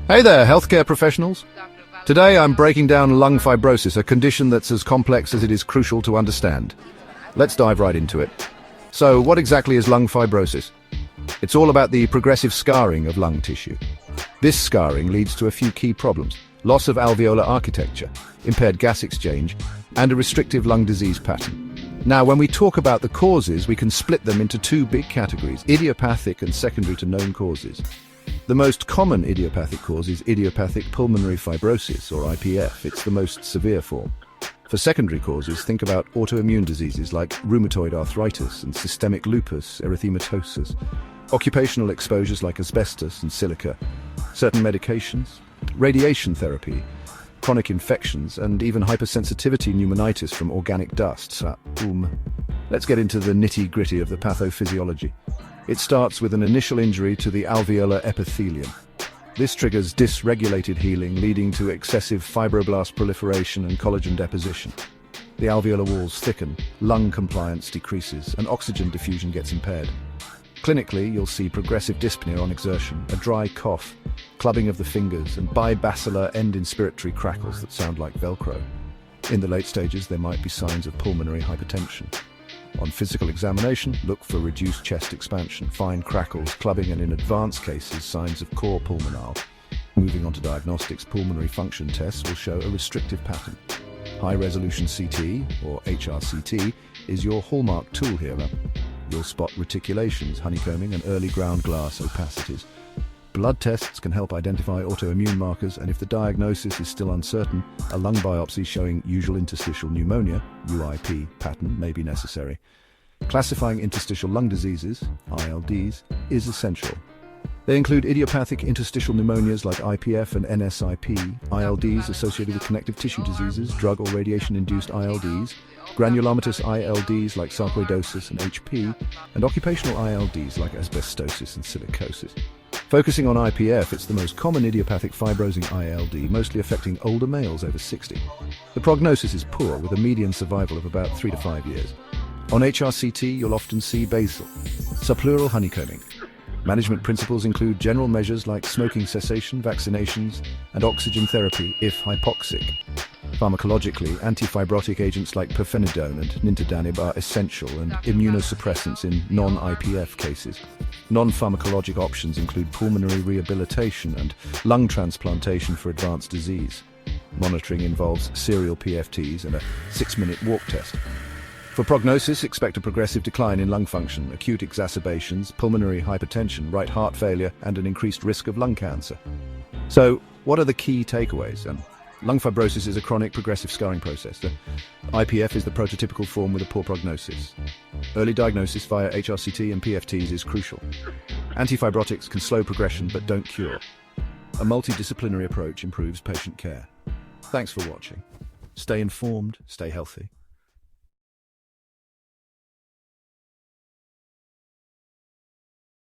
Hey there, healthcare professionals. Today I'm breaking down lung fibrosis, a condition that's as complex as it is crucial to understand. Let's dive right into it. So, what exactly is lung fibrosis? It's all about the progressive scarring of lung tissue. This scarring leads to a few key problems: loss of alveolar architecture, impaired gas exchange, and a restrictive lung disease pattern. Now, when we talk about the causes, we can split them into two big categories: idiopathic and secondary to known causes. The most common idiopathic cause is idiopathic pulmonary fibrosis, or IPF. It's the most severe form. For secondary causes, think about autoimmune diseases like rheumatoid arthritis and systemic lupus erythematosus, occupational exposures like asbestos and silica, certain medications, radiation therapy, chronic infections, and even hypersensitivity pneumonitis from organic dusts. Let's get into the nitty-gritty of the pathophysiology. It starts with an initial injury to the alveolar epithelium. This triggers dysregulated healing, leading to excessive fibroblast proliferation and collagen deposition. The alveolar walls thicken, lung compliance decreases, and oxygen diffusion gets impaired. Clinically, you'll see progressive dyspnea on exertion, a dry cough, clubbing of the fingers, and bibasilar end-inspiratory crackles that sound like Velcro. In the late stages, there might be signs of pulmonary hypertension. On physical examination, look for reduced chest expansion, fine crackles, clubbing, and in advanced cases, signs of cor pulmonale. Moving on to diagnostics, pulmonary function tests will show a restrictive pattern. High-resolution CT, or HRCT, is your hallmark tool here. You'll spot reticulations, honeycombing, and early ground glass opacities. Blood tests can help identify autoimmune markers, and if the diagnosis is still uncertain, a lung biopsy showing usual interstitial pneumonia, UIP, pattern may be necessary. Classifying interstitial lung diseases, ILDs, is essential. They include idiopathic interstitial pneumonias like IPF and NSIP, ILDs associated with connective tissue diseases, drug or radiation-induced ILDs, granulomatous ILDs like sarcoidosis and HP, and occupational ILDs like asbestosis and silicosis. Focusing on IPF, it's the most common idiopathic fibrosing ILD, mostly affecting older males over 60. The prognosis is poor, with a median survival of about 3 to 5 years. On HRCT, you'll often see basal, subpleural honeycombing. Management principles include general measures like smoking cessation, vaccinations, and oxygen therapy if hypoxic. Pharmacologically, antifibrotic agents like pirfenidone and nintedanib are essential, and immunosuppressants in non-IPF cases. Non-pharmacologic options include pulmonary rehabilitation and lung transplantation for advanced disease. Monitoring involves serial PFTs and a 6-minute walk test. For prognosis, expect a progressive decline in lung function, acute exacerbations, pulmonary hypertension, right heart failure, and an increased risk of lung cancer. So, what are the key takeaways? Lung fibrosis is a chronic progressive scarring process. The IPF is the prototypical form with a poor prognosis. Early diagnosis via HRCT and PFTs is crucial. Antifibrotics can slow progression but don't cure. A multidisciplinary approach improves patient care. Thanks for watching. Stay informed, stay healthy.